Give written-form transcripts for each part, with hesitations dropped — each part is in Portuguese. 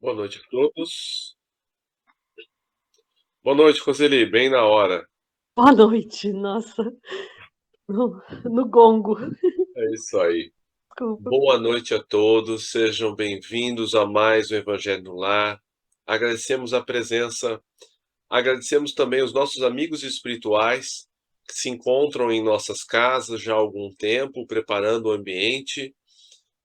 Boa noite a todos. Boa noite, Roseli, bem na hora. Boa noite, nossa, no gongo, É isso aí. desculpa. Boa noite a todos, sejam bem-vindos a mais um Evangelho no Lar. Agradecemos a presença, agradecemos também os nossos amigos espirituais que se encontram em nossas casas já há algum tempo, preparando o ambiente,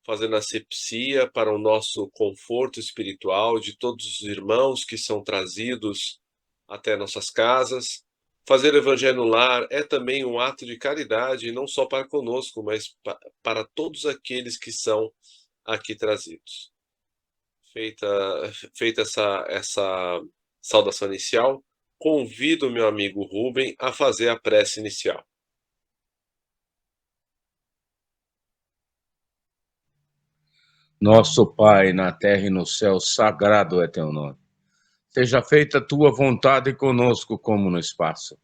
fazendo asepsia para o nosso conforto espiritual, de todos os irmãos que são trazidos até nossas casas. Fazer o Evangelho no Lar é também um ato de caridade, não só para conosco, mas para todos aqueles que são aqui trazidos. Feita, feita essa saudação inicial, convido o meu amigo Rubem a fazer a prece inicial. Nosso Pai, na terra e no céu, sagrado é teu nome. Seja feita a tua vontade conosco como no espaço.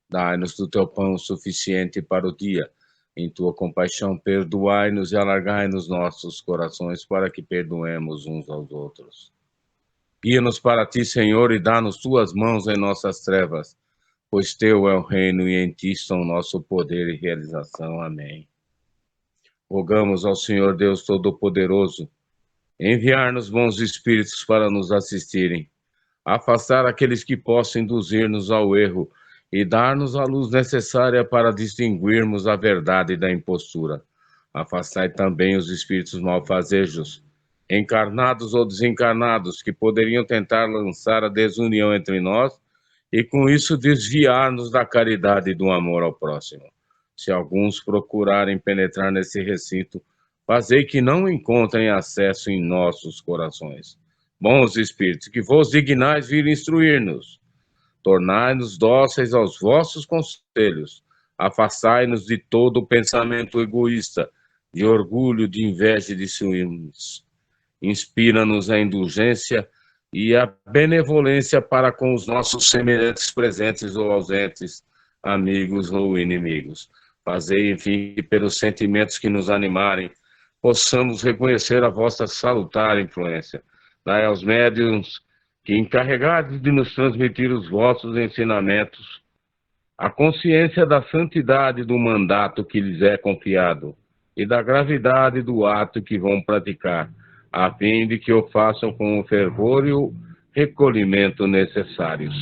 Dai-nos do teu pão suficiente para o dia. Em tua compaixão, perdoai-nos e alargai-nos nossos corações para que perdoemos uns aos outros. Guia-nos para ti, Senhor, e dá-nos tuas mãos em nossas trevas, pois teu é o reino e em ti estão nosso poder e realização. Amém. Rogamos ao Senhor Deus Todo-Poderoso enviar-nos bons espíritos para nos assistirem, afastar aqueles que possam induzir-nos ao erro e dar-nos a luz necessária para distinguirmos a verdade da impostura. Afastai também os espíritos malfazejos, encarnados ou desencarnados, que poderiam tentar lançar a desunião entre nós e com isso desviar-nos da caridade e do amor ao próximo. Se alguns procurarem penetrar nesse recinto, fazei que não encontrem acesso em nossos corações. Bons espíritos, que vos dignais vir instruir-nos, tornai-nos dóceis aos vossos conselhos, afastai-nos de todo pensamento egoísta, de orgulho, de inveja e de ciúmes. Inspira-nos a indulgência e a benevolência para com os nossos semelhantes presentes ou ausentes, amigos ou inimigos. Fazei, enfim, que pelos sentimentos que nos animarem, possamos reconhecer a vossa salutar influência. Dai aos médiuns que, encarregados de nos transmitir os vossos ensinamentos, a consciência da santidade do mandato que lhes é confiado e da gravidade do ato que vão praticar, a fim de que o façam com o fervor e o recolhimento necessários.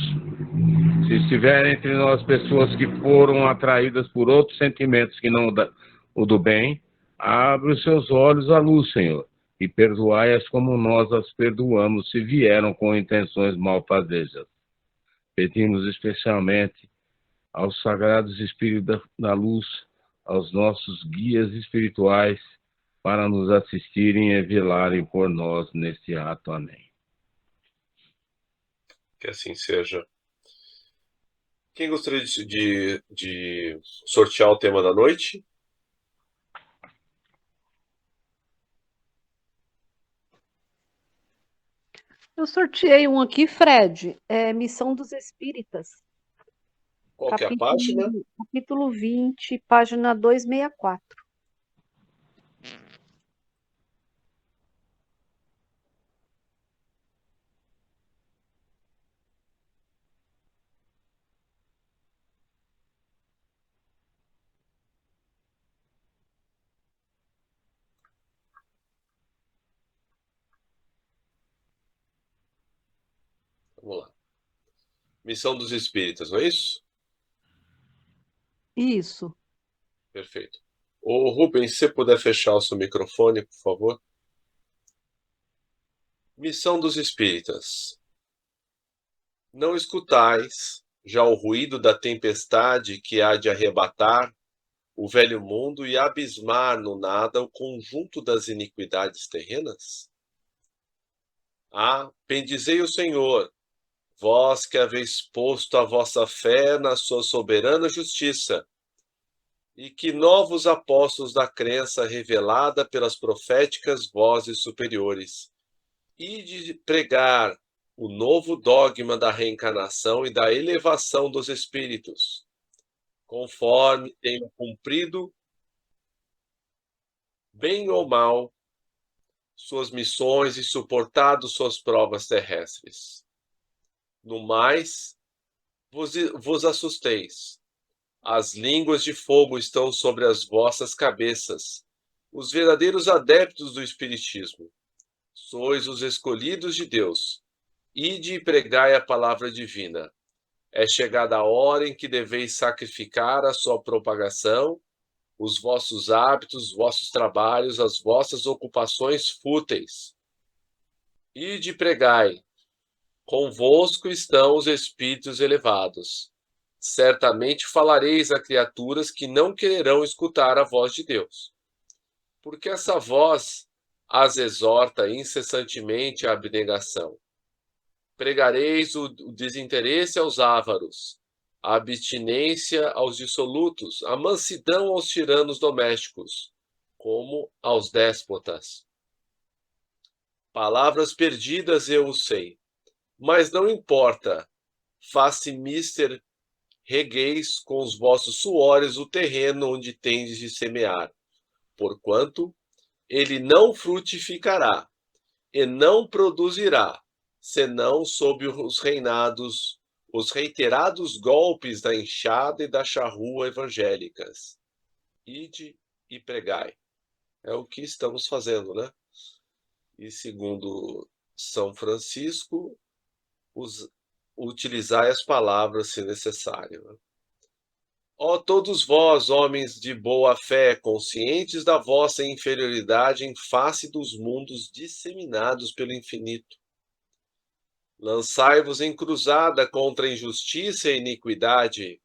Se estiver entre nós pessoas que foram atraídas por outros sentimentos que não o do bem, abre os seus olhos à luz, Senhor, e perdoai-as como nós as perdoamos se vieram com intenções malfazejas. Pedimos especialmente aos sagrados espíritos da luz, aos nossos guias espirituais, para nos assistirem e velarem por nós neste ato. Amém. Que assim seja. Quem gostaria de sortear o tema da noite? Eu sorteei um aqui, Fred, Missão dos Espíritas, Qual que é a página? capítulo 20, página 264. Vamos lá. Missão dos Espíritas, não é isso? Isso. Perfeito. Ô, Rubens, se você puder fechar o seu microfone, por favor. Missão dos Espíritas. Não escutais já o ruído da tempestade que há de arrebatar o velho mundo e abismar no nada o conjunto das iniquidades terrenas? Ah, bendizei o Senhor, vós que haveis posto a vossa fé na sua soberana justiça, e que novos apóstolos da crença revelada pelas proféticas vozes superiores, e de pregar o novo dogma da reencarnação e da elevação dos espíritos, conforme tenho cumprido, bem ou mal, suas missões e suportado suas provas terrestres. No mais, vos assusteis. As línguas de fogo estão sobre as vossas cabeças, os verdadeiros adeptos do Espiritismo. Sois os escolhidos de Deus. Ide e pregai a palavra divina. É chegada a hora em que deveis sacrificar a sua propagação, os vossos hábitos, os vossos trabalhos, as vossas ocupações fúteis. Ide e pregai. Convosco estão os espíritos elevados. Certamente falareis a criaturas que não quererão escutar a voz de Deus. Porque essa voz as exorta incessantemente à abnegação. Pregareis o desinteresse aos ávaros, a abstinência aos dissolutos, a mansidão aos tiranos domésticos, como aos déspotas. Palavras perdidas eu o sei, mas não importa, faça mister, regueis com os vossos suores o terreno onde tendes de semear, porquanto ele não frutificará e não produzirá, senão sob os reiterados golpes da enxada e da charrua evangélicas. Ide e pregai. É o que estamos fazendo, né? E segundo São Francisco, utilizai as palavras se necessário. Né? Ó todos vós, homens de boa fé, conscientes da vossa inferioridade em face dos mundos disseminados pelo infinito, lançai-vos em cruzada contra a injustiça e a iniquidade.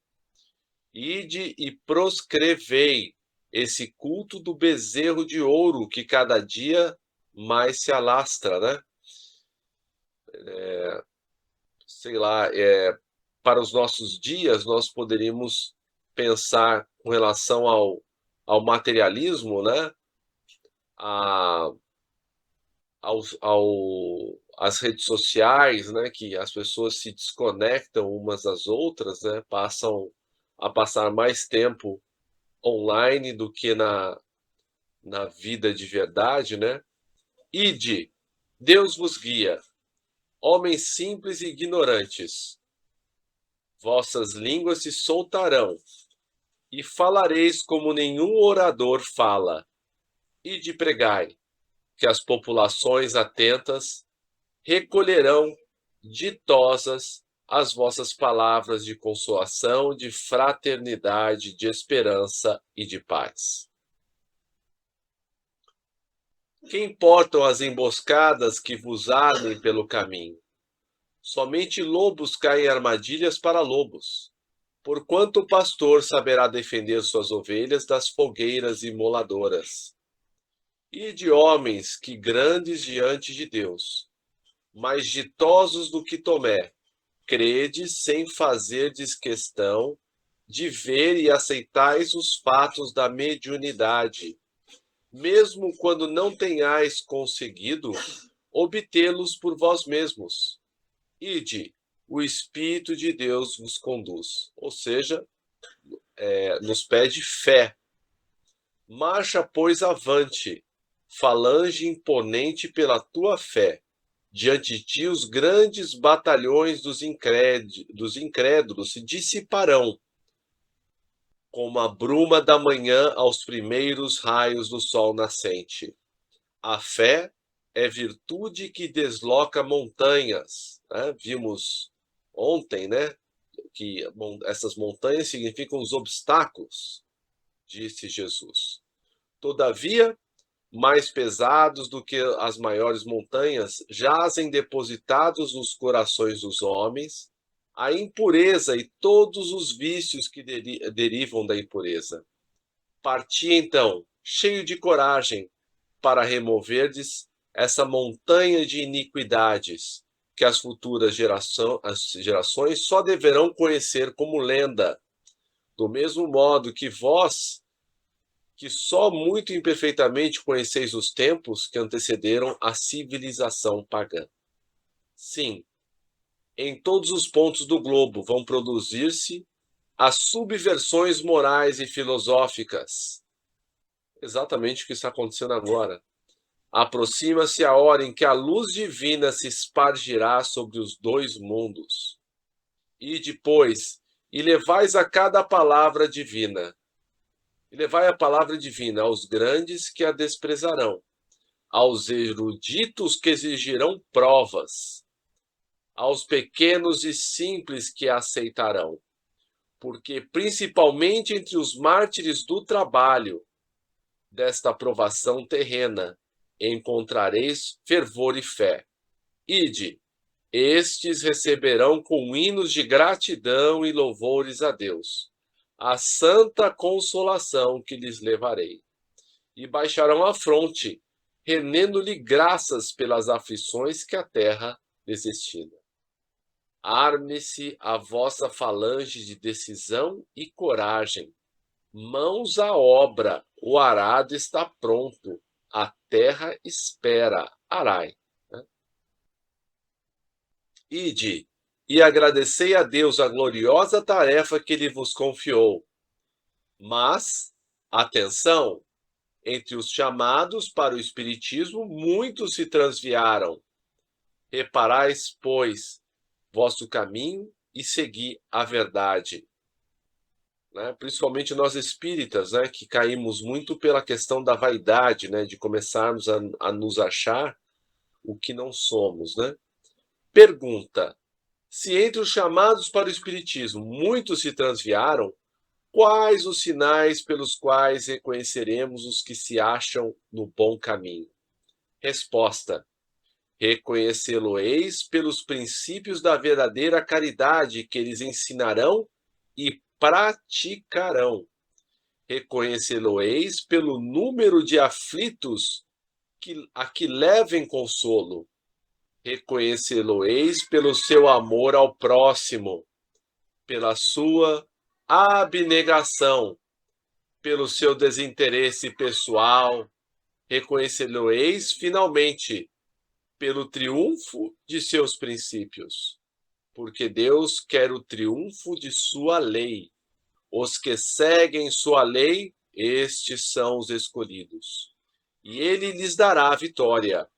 Ide e proscrevei esse culto do bezerro de ouro que cada dia mais se alastra, né? Sei lá, para os nossos dias, nós poderíamos pensar com relação ao materialismo, né? As redes sociais, né, que as pessoas se desconectam umas das outras, né, passam a passar mais tempo online do que na vida de verdade, né? Ide, Deus vos guia, homens simples e ignorantes, vossas línguas se soltarão e falareis como nenhum orador fala. Ide pregai, que as populações atentas recolherão ditosas as vossas palavras de consolação, de fraternidade, de esperança e de paz. Que importam as emboscadas que vos armem pelo caminho? Somente lobos caem em armadilhas para lobos. Porquanto o pastor saberá defender suas ovelhas das fogueiras imoladoras. E de homens que grandes diante de Deus, mais ditosos do que Tomé, credes sem fazerdes questão de ver e aceitais os fatos da mediunidade, mesmo quando não tenhais conseguido obtê-los por vós mesmos. Ide, o Espírito de Deus vos conduz. Ou seja, nos pede fé. Marcha, pois, avante, falange imponente pela tua fé. Diante de ti os grandes batalhões dos incrédulos se dissiparão, como a bruma da manhã aos primeiros raios do sol nascente. A fé é virtude que desloca montanhas. Né? Vimos ontem, né, que essas montanhas significam os obstáculos, disse Jesus. Todavia, mais pesados do que as maiores montanhas, jazem depositados nos corações dos homens a impureza e todos os vícios que derivam da impureza. Parti então, cheio de coragem, para removerdes essa montanha de iniquidades que as futuras gerações só deverão conhecer como lenda, do mesmo modo que vós, que só muito imperfeitamente conheceis os tempos que antecederam a civilização pagã. Sim, em todos os pontos do globo vão produzir-se as subversões morais e filosóficas. Exatamente o que está acontecendo agora. Aproxima-se a hora em que a luz divina se espargirá sobre os dois mundos. E depois, e levais a cada palavra divina. E levai a palavra divina aos grandes que a desprezarão, aos eruditos que exigirão provas, aos pequenos e simples que a aceitarão. Porque, principalmente entre os mártires do trabalho, desta provação terrena, encontrareis fervor e fé. Ide, estes receberão com hinos de gratidão e louvores a Deus a santa consolação que lhes levarei. E baixarão a fronte, rendendo-lhe graças pelas aflições que a terra lhes destina. Arme-se a vossa falange de decisão e coragem. Mãos à obra, o arado está pronto, a terra espera, arai. Ide, e agradecei a Deus a gloriosa tarefa que Ele vos confiou. Mas, atenção, entre os chamados para o Espiritismo, muitos se transviaram. Reparais, pois, vosso caminho e segui a verdade. Principalmente nós espíritas, que caímos muito pela questão da vaidade, de começarmos a nos achar o que não somos. Pergunta: se entre os chamados para o Espiritismo muitos se transviaram, quais os sinais pelos quais reconheceremos os que se acham no bom caminho? Resposta: reconhecê-lo-eis pelos princípios da verdadeira caridade que eles ensinarão e praticarão. Reconhecê-lo-eis pelo número de aflitos a que levem consolo. Reconhecê-lo-eis pelo seu amor ao próximo, pela sua abnegação, pelo seu desinteresse pessoal. Reconhecê-lo-eis, finalmente, pelo triunfo de seus princípios, porque Deus quer o triunfo de sua lei. Os que seguem sua lei, estes são os escolhidos. E ele lhes dará a vitória,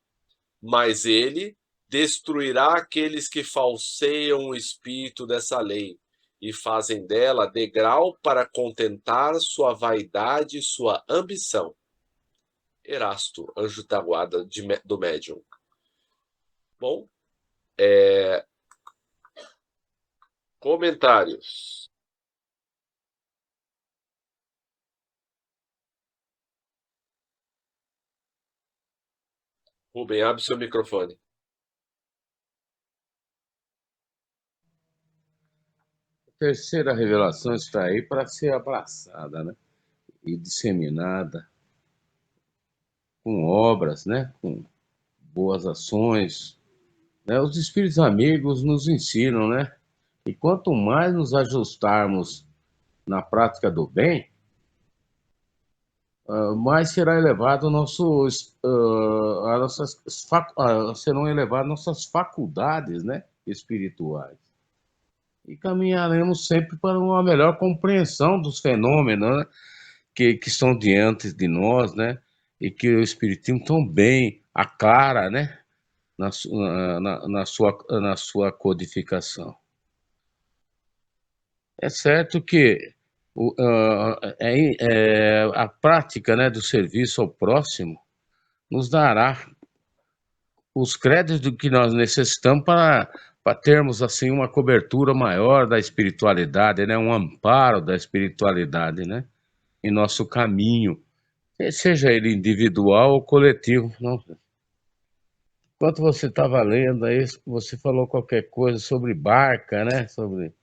mas ele destruirá aqueles que falseiam o espírito dessa lei e fazem dela degrau para contentar sua vaidade e sua ambição. Erasto, anjo da guarda do médium. Bom, comentários. Rubem, abre seu microfone. A terceira revelação está aí para ser abraçada, e disseminada com obras, com boas ações. Os espíritos amigos nos ensinam, e quanto mais nos ajustarmos na prática do bem, mais será elevado serão elevadas nossas faculdades, espirituais. E caminharemos sempre para uma melhor compreensão dos fenômenos, que estão diante de nós, e que o Espiritismo tão bem aclara, na sua codificação. É certo que a prática, do serviço ao próximo nos dará os créditos que nós necessitamos para termos assim uma cobertura maior da espiritualidade, um amparo da espiritualidade, em nosso caminho, seja ele individual ou coletivo. Enquanto você estava lendo aí, você falou qualquer coisa sobre barca, sobre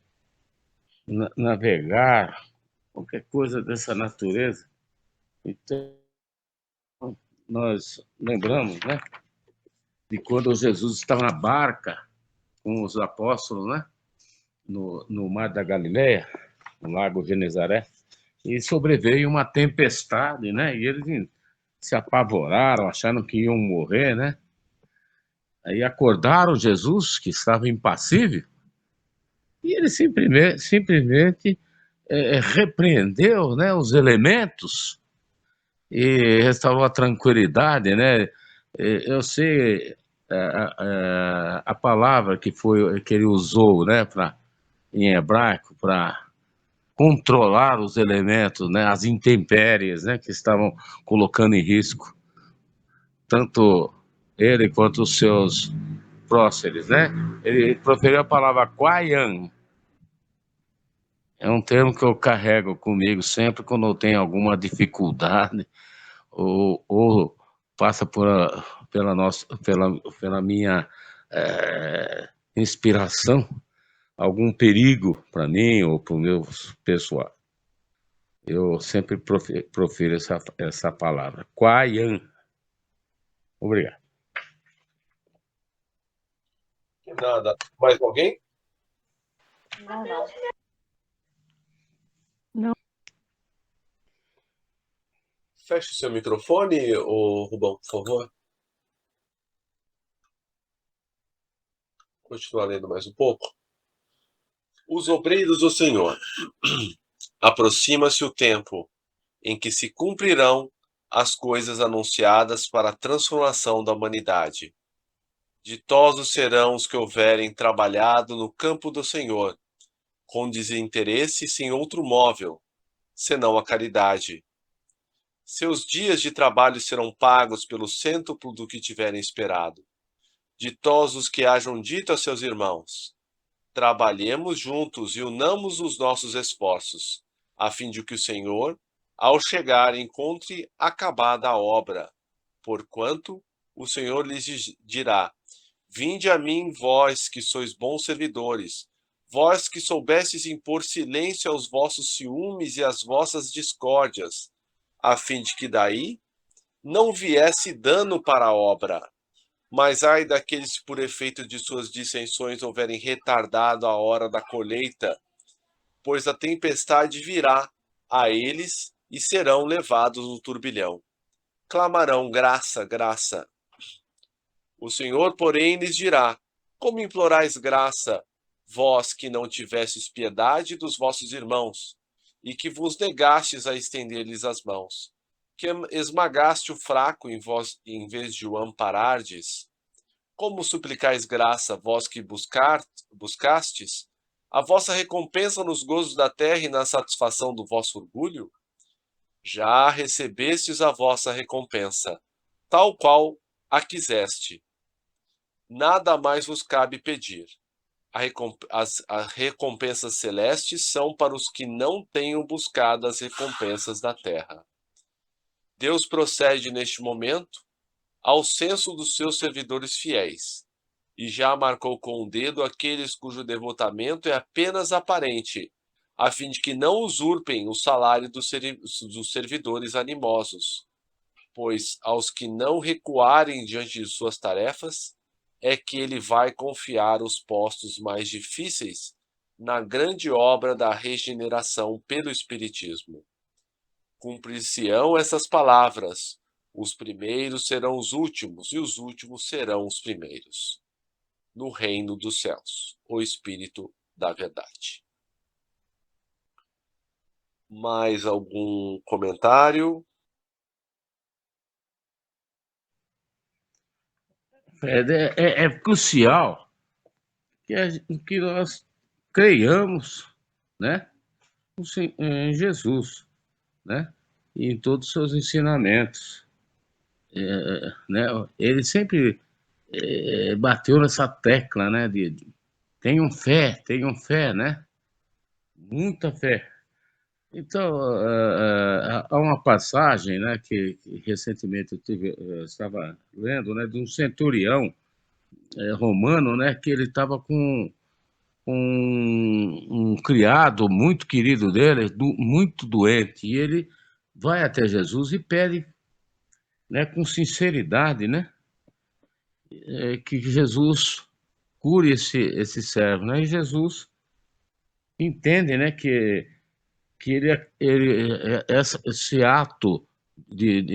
navegar, qualquer coisa dessa natureza. Então, nós lembramos, de quando Jesus estava na barca com os apóstolos, no Mar da Galileia, no Lago Genezaré, e sobreveio uma tempestade, e eles se apavoraram, acharam que iam morrer, Aí acordaram Jesus, que estava impassível, e ele simplesmente repreendeu, os elementos e restaurou a tranquilidade, Eu sei a palavra que ele usou, né, em hebraico, para controlar os elementos, né, as intempéries, né, que estavam colocando em risco tanto ele quanto os seus próceres, né? Ele proferiu a palavra Quaian. É um termo que eu carrego comigo sempre quando eu tenho alguma dificuldade ou passa pela minha inspiração, algum perigo para mim ou para o meu pessoal. Eu sempre profiro essa palavra. Quaian. Obrigado. Nada. Mais alguém? Não, não. Não. Feche o seu microfone, Rubão, por favor. Continuar lendo mais um pouco. Os obreiros do Senhor. Aproxima-se o tempo em que se cumprirão as coisas anunciadas para a transformação da humanidade. Ditosos serão os que houverem trabalhado no campo do Senhor, com desinteresse sem outro móvel, senão a caridade. Seus dias de trabalho serão pagos pelo cêntuplo do que tiverem esperado. Ditosos que hajam dito a seus irmãos: trabalhemos juntos e unamos os nossos esforços, a fim de que o Senhor, ao chegar, encontre acabada a obra. Porquanto o Senhor lhes dirá: vinde a mim, vós que sois bons servidores, vós que soubestes impor silêncio aos vossos ciúmes e às vossas discórdias, a fim de que daí não viesse dano para a obra. Mas ai daqueles que, por efeito de suas dissensões, houverem retardado a hora da colheita, pois a tempestade virá a eles e serão levados no turbilhão. Clamarão: graça, graça. O Senhor, porém, lhes dirá: como implorais graça, vós que não tivestes piedade dos vossos irmãos, e que vos negastes a estender-lhes as mãos, que esmagaste o fraco em vós em vez de o amparardes? Como suplicais graça, vós que buscastes a vossa recompensa nos gozos da terra e na satisfação do vosso orgulho? Já recebestes a vossa recompensa, tal qual a quiseste. Nada mais vos cabe pedir. As recompensas celestes são para os que não tenham buscado as recompensas da terra. Deus procede neste momento ao censo dos seus servidores fiéis, e já marcou com o dedo aqueles cujo devotamento é apenas aparente, a fim de que não usurpem o salário dos servidores animosos, pois aos que não recuarem diante de suas tarefas, é que ele vai confiar os postos mais difíceis na grande obra da regeneração pelo Espiritismo. Cumprir-se-ão essas palavras: os primeiros serão os últimos, e os últimos serão os primeiros, no reino dos céus, o Espírito da Verdade. Mais algum comentário? É crucial que nós creiamos, né, em Jesus, né, e em todos os seus ensinamentos. Né, ele sempre bateu nessa tecla, né, tenham fé, né, muita fé. Então, há uma passagem, né, que recentemente eu estava lendo, né, de um centurião romano, né, que ele estava com um criado muito querido dele, muito doente, e ele vai até Jesus e pede, né, com sinceridade, né, que Jesus cure esse servo, né, e Jesus entende, né, que esse ato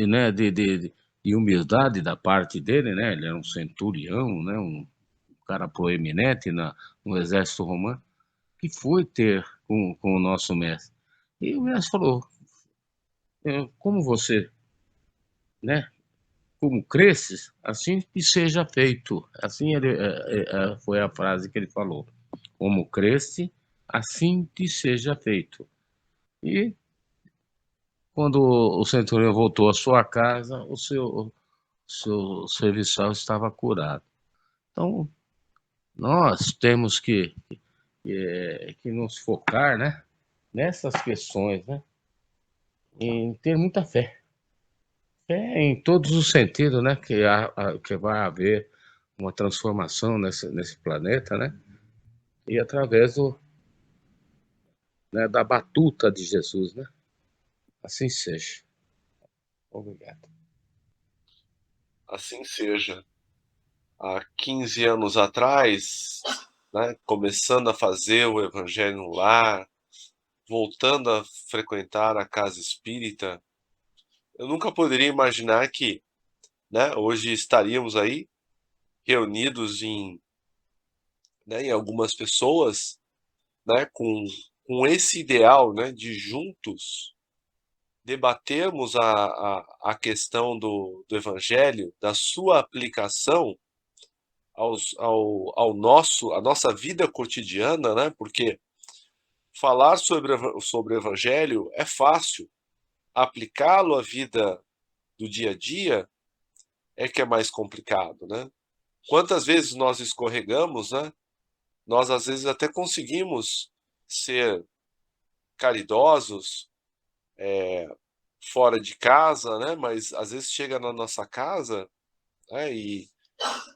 né, de humildade da parte dele, né, ele era um centurião, né, um cara proeminente no exército romano, que foi ter com o nosso mestre. E o mestre falou, como você, né, como cresces, assim que seja feito. Assim foi a frase que ele falou. Como cresce, assim te seja feito. E quando o centurião voltou à sua casa, o seu serviçal estava curado. Então, nós temos que nos focar, né, nessas questões, né, em ter muita fé. Fé em todos os sentidos, né, que vai haver uma transformação nesse planeta, né, e através né, da batuta de Jesus, né. Assim seja. Obrigado. Assim seja. Há 15 anos atrás, né, começando a fazer o Evangelho no Lar, voltando a frequentar a casa espírita, eu nunca poderia imaginar que, né, hoje estaríamos aí reunidos né, em algumas pessoas, né, com esse ideal, né, de juntos debatermos a questão do Evangelho, da sua aplicação à nossa vida cotidiana, né? Porque falar sobre o Evangelho é fácil, aplicá-lo à vida do dia a dia é que é mais complicado, né? Quantas vezes nós escorregamos, né? Nós às vezes até conseguimos ser caridosos fora de casa, né? Mas às vezes chega na nossa casa, né? E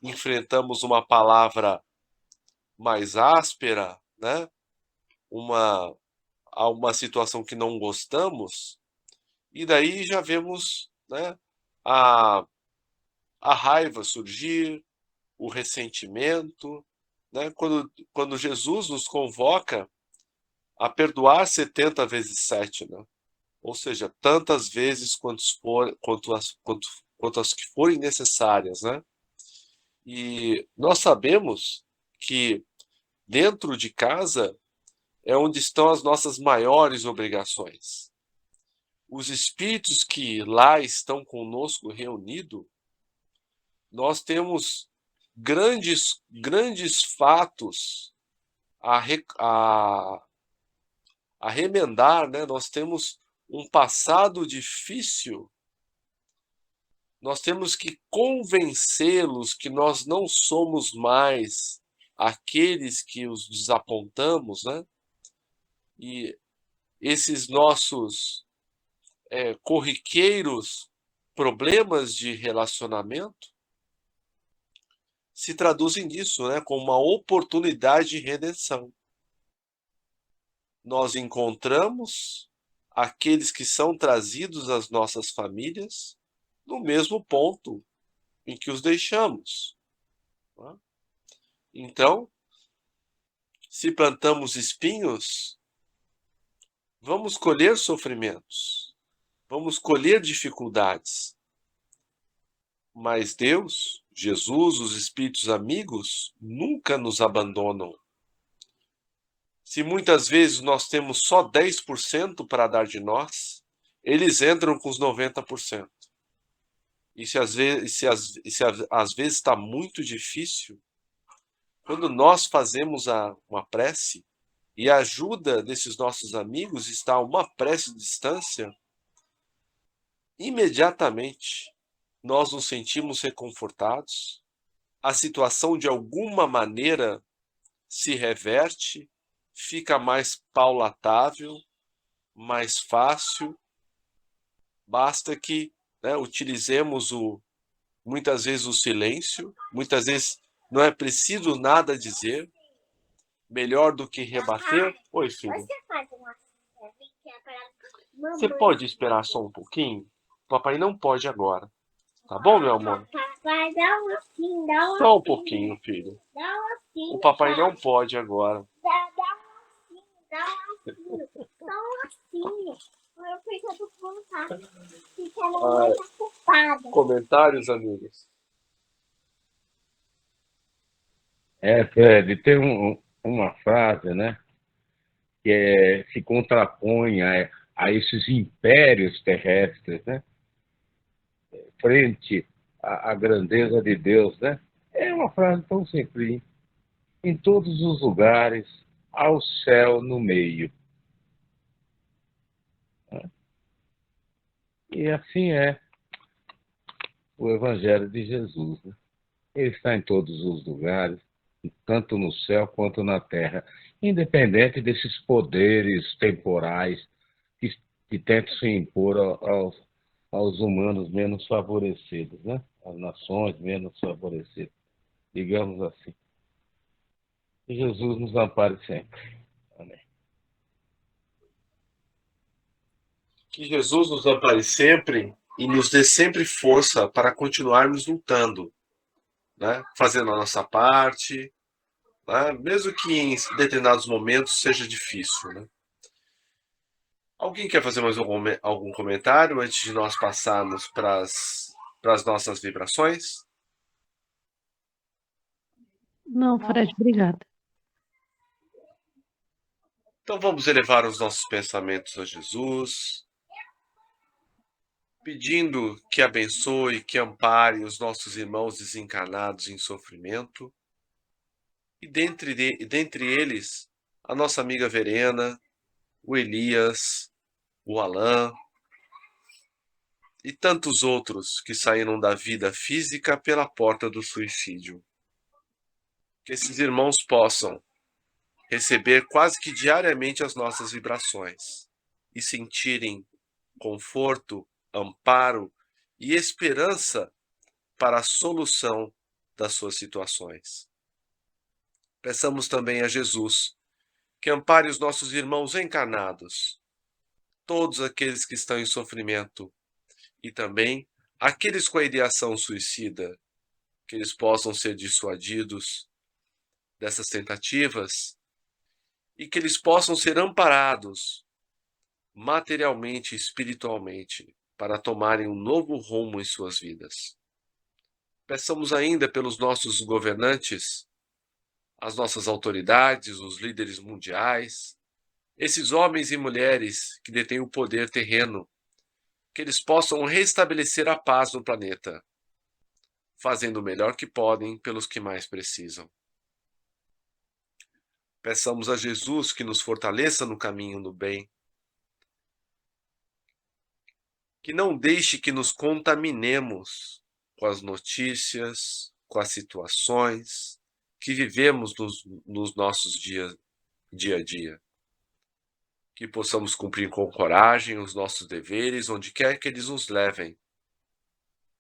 enfrentamos uma palavra mais áspera, né? Uma a uma situação que não gostamos, e daí já vemos, né, a, a raiva surgir, o ressentimento, né? Quando Jesus nos convoca a perdoar 70 vezes 7, né? Ou seja, tantas vezes quanto as que forem necessárias, né? E nós sabemos que dentro de casa é onde estão as nossas maiores obrigações. Os espíritos que lá estão conosco reunidos, nós temos grandes fatos a, a remendar, né? Nós temos um passado difícil, nós temos que convencê-los que nós não somos mais aqueles que os desapontamos, né? E esses nossos corriqueiros problemas de relacionamento se traduzem nisso, né? Como uma oportunidade de redenção. Nós encontramos aqueles que são trazidos às nossas famílias no mesmo ponto em que os deixamos. Então, se plantamos espinhos, vamos colher sofrimentos, vamos colher dificuldades. Mas Deus, Jesus, os espíritos amigos, nunca nos abandonam. Se muitas vezes nós temos só 10% para dar de nós, eles entram com os 90%. E se às vezes está muito difícil, quando nós fazemos uma prece e a ajuda desses nossos amigos está a uma prece de distância, imediatamente nós nos sentimos reconfortados, a situação de alguma maneira se reverte, fica mais palatável, mais fácil, basta que, né, utilizemos muitas vezes o silêncio, muitas vezes não é preciso nada dizer, melhor do que rebater. Oi, filho. Você pode esperar só um pouquinho? Papai não pode agora. Tá bom, meu amor? Papai, dá um assim, dá um Só um pouquinho, filho. Dá um assim. O papai não pode agora. Dá um assim. Eu preciso contar. Fica ela muito ocupada. Comentários, amigos? Fred, tem uma frase, né, que se contrapõe a esses impérios terrestres, né, frente a grandeza de Deus, né? É uma frase tão simples. Em todos os lugares, ao céu no meio. E assim é o Evangelho de Jesus, né? Ele está em todos os lugares, tanto no céu quanto na terra, independente desses poderes temporais que tentam se impor aos humanos menos favorecidos, né? Às nações menos favorecidas, digamos assim. Que Jesus nos ampare sempre. Amém. Que Jesus nos ampare sempre e nos dê sempre força para continuarmos lutando, né? Fazendo a nossa parte, né? Mesmo que em determinados momentos seja difícil, né? Alguém quer fazer mais algum comentário antes de nós passarmos para as nossas vibrações? Não, Fred, obrigada. Então vamos elevar os nossos pensamentos a Jesus, pedindo que abençoe, que ampare os nossos irmãos desencarnados em sofrimento, e dentre eles, a nossa amiga Verena, o Elias, o Alain e tantos outros que saíram da vida física pela porta do suicídio. Que esses irmãos possam receber quase que diariamente as nossas vibrações e sentirem conforto, amparo e esperança para a solução das suas situações. Peçamos também a Jesus que ampare os nossos irmãos encarnados, todos aqueles que estão em sofrimento, e também aqueles com a ideação suicida, que eles possam ser dissuadidos dessas tentativas e que eles possam ser amparados materialmente e espiritualmente para tomarem um novo rumo em suas vidas. Peçamos ainda pelos nossos governantes, as nossas autoridades, os líderes mundiais, esses homens e mulheres que detêm o poder terreno, que eles possam restabelecer a paz no planeta, fazendo o melhor que podem pelos que mais precisam. Peçamos a Jesus que nos fortaleça no caminho do bem, que não deixe que nos contaminemos com as notícias, com as situações que vivemos nos nossos dia a dia. Que possamos cumprir com coragem os nossos deveres, onde quer que eles nos levem,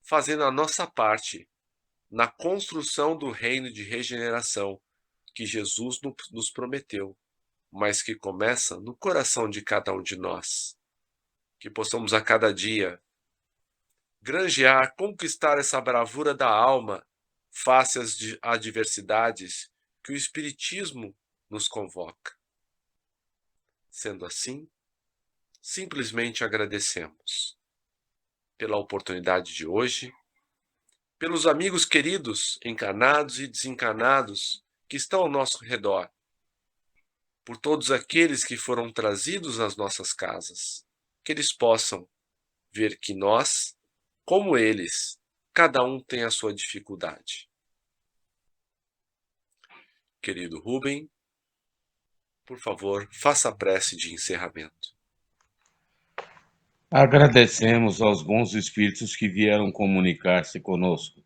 fazendo a nossa parte na construção do reino de regeneração que Jesus nos prometeu, mas que começa no coração de cada um de nós. Que possamos a cada dia granjear, conquistar essa bravura da alma face às adversidades que o Espiritismo nos convoca. Sendo assim, simplesmente agradecemos pela oportunidade de hoje, pelos amigos queridos, encarnados e desencarnados, que estão ao nosso redor, por todos aqueles que foram trazidos às nossas casas, que eles possam ver que nós, como eles, cada um tem a sua dificuldade. Querido Rubem, por favor, faça a prece de encerramento. Agradecemos aos bons espíritos que vieram comunicar-se conosco.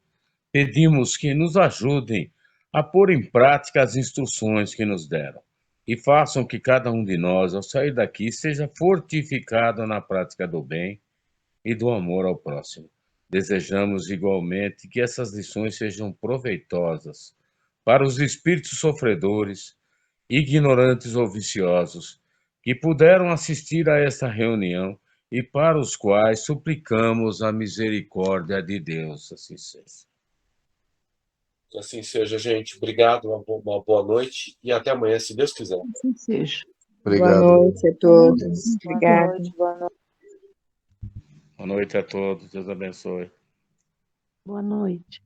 Pedimos que nos ajudem a pôr em prática as instruções que nos deram e façam que cada um de nós, ao sair daqui, seja fortificado na prática do bem e do amor ao próximo. Desejamos igualmente que essas lições sejam proveitosas para os espíritos sofredores, ignorantes ou viciosos, que puderam assistir a esta reunião e para os quais suplicamos a misericórdia de Deus. Assim seja. Que assim seja, gente. Obrigado, uma boa noite e até amanhã, se Deus quiser. Assim seja. Boa Obrigado. noite a todos. Obrigada. Boa noite a todos. Deus abençoe. Boa noite.